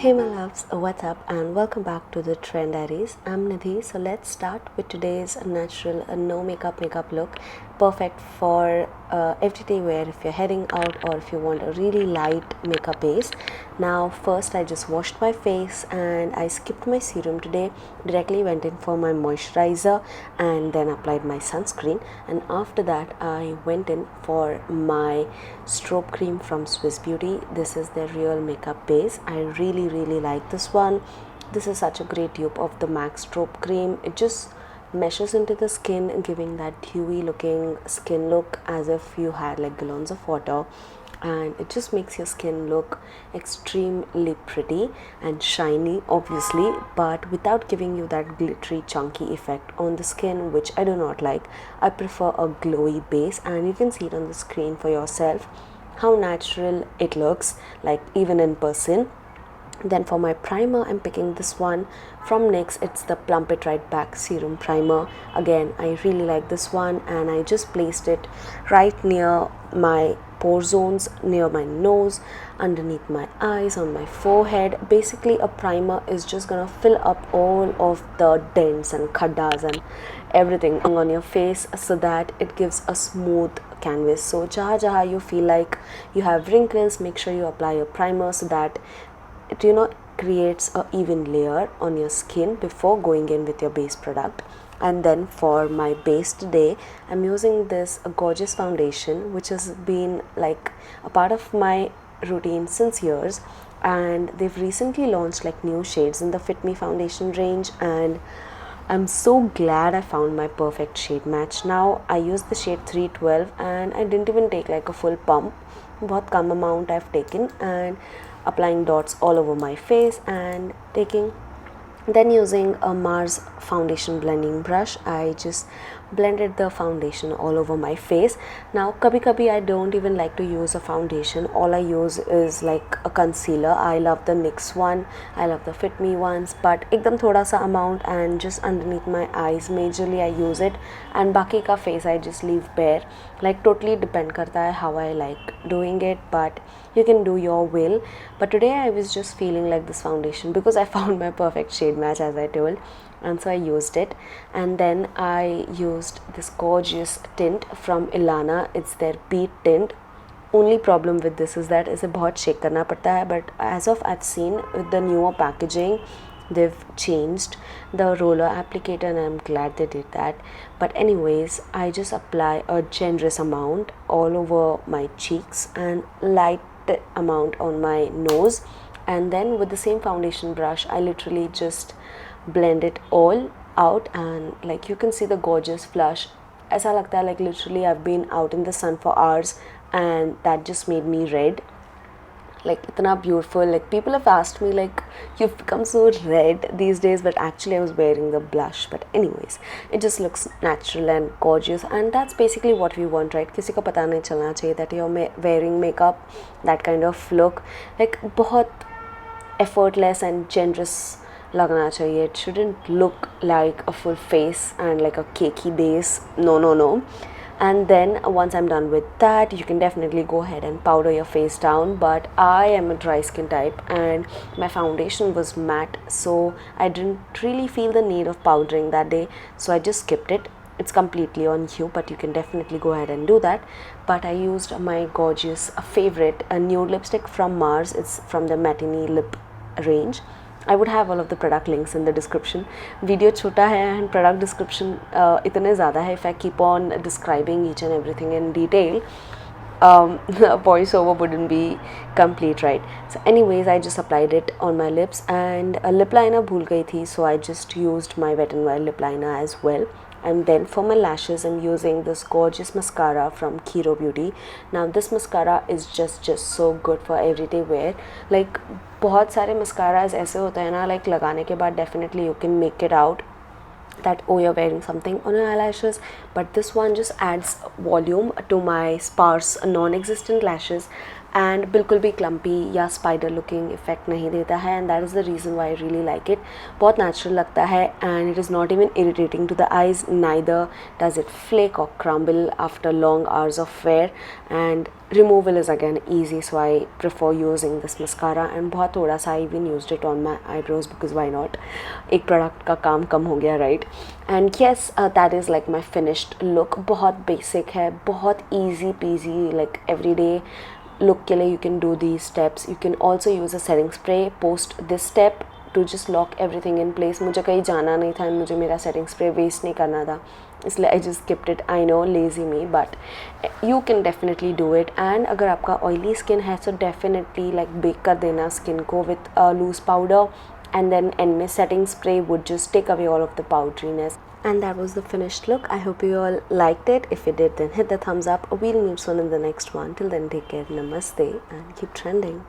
Hey my loves, what's up and welcome back to the Trend Diaries. I'm Nidhi. So let's start with today's natural no makeup look. Perfect for everyday wear if you're heading out or if you want a really light makeup base. Now first I just washed my face and I skipped my serum today. Directly went in for my moisturizer and then applied my sunscreen, and after that I went in for my strobe cream from Swiss Beauty. This is their real makeup base. I really like this one. This is such a great dupe of the MAC strobe cream. It just meshes into the skin, giving that dewy looking skin look as if you had like gallons of water, and it just makes your skin look extremely pretty and shiny obviously, but without giving you that glittery chunky effect on the skin, which I do not like. I prefer a glowy base, and you can see it on the screen for yourself how natural it looks like even in person. Then for my primer, I'm picking this one from NYX. It's the Plump It Right Back Serum Primer. Again, I really like this one, and I just placed it right near my pore zones, near my nose, underneath my eyes, on my forehead. Basically, a primer is just gonna fill up all of the dents and khaddas and everything on your face so that it gives a smooth canvas. So jaha you feel like you have wrinkles, make sure you apply your primer so that it creates a even layer on your skin before going in with your base product. And then for my base today, I'm using this gorgeous foundation which has been like a part of my routine since years, and they've recently launched like new shades in the Fit Me foundation range, and I'm so glad I found my perfect shade match. Now I use the shade 312 and I didn't even take like a full pump. बहुत कम amount I've taken, and applying dots all over my face and then using a Mars foundation blending brush, I just blended the foundation all over my face. Now kabhi I don't even like to use a foundation. All I use is like a concealer. I love the NYX one, I love the Fit Me ones, but ekdam thoda sa amount and just underneath my eyes majorly I use it, and baki ka face I just leave bare. Like totally depend karta hai how I like doing it, but you can do your will. But today I was just feeling like this foundation because I found my perfect shade match, as I told, and so I used it. And then I used this gorgeous tint from Ilana. It's their Beat tint. Only problem with this is that इसे बहुत shake करना पड़ता है, but as of I've seen with the newer packaging, they've changed the roller applicator, and I'm glad they did that. But anyways, I just apply a generous amount all over my cheeks and light amount on my nose, and then with the same foundation brush I literally just blend it all out, and like you can see the gorgeous flush. ऐसा लगता है like literally I've been out in the sun for hours, and that just made me red. Like itna beautiful. Like people have asked me like you've become so red these days, but actually I was wearing the blush. But anyways, it just looks natural and gorgeous, and that's basically what we want, right? किसी को पता नहीं चलना चाहिए that you're wearing makeup, that kind of look. Like बहुत effortless and generous लगना चाहिए. It shouldn't look like a full face and like a cakey base. No. And then once I'm done with that, you can definitely go ahead and powder your face down, but I am a dry skin type and my foundation was matte, so I didn't really feel the need of powdering that day, so I just skipped it. It's completely on you, but you can definitely go ahead and do that. But I used my gorgeous favorite, a nude lipstick from Mars. It's from the Matinee lip range. I would have all of the product links in the description. Video छोटा है and product description इतने ज़्यादा है. If I keep on describing each and everything in detail, voice over wouldn't be complete, right? So anyways, I just applied it on my lips, and a lip liner भूल गई थी, so I just used my Wet n Wild lip liner as well. And then for my lashes, I'm using this gorgeous mascara from Kiro Beauty. Now this mascara is just so good for everyday wear. Like बहुत सारे mascaras ऐसे होते हैं ना, like लगाने के बाद definitely you can make it out that oh, you're wearing something on your eyelashes, but this one just adds volume to my sparse non-existent lashes, and बिल्कुल भी क्लम्पी या स्पाइडर लुकिंग इफेक्ट नहीं देता है, and that is the reason why I really like it. बहुत natural लगता है and it is not even irritating to the eyes, neither does it flake or crumble after long hours of wear, and removal is again easy, so I prefer using this mascara. and बहुत थोड़ा सा I even used it on my eyebrows because why not, एक product का काम कम हो गया, right? and yes, that is like my finished look. बहुत basic है, बहुत easy peasy, like everyday look के लिए you can do these steps. You can also use a setting spray post this step to just lock everything in place. मुझे कहीं जाना नहीं था, मुझे मेरा setting spray waste नहीं करना था, इसलिए I just skipped it. I know, lazy me, but you can definitely do it. and अगर आपका oily skin है so definitely like bake कर देना skin को with a loose powder, and then end में setting spray would just take away all of the powderiness. And that was the finished look. I hope you all liked it. If you did, then hit the thumbs up. We'll meet soon in the next one. Till then, take care. Namaste and keep trending.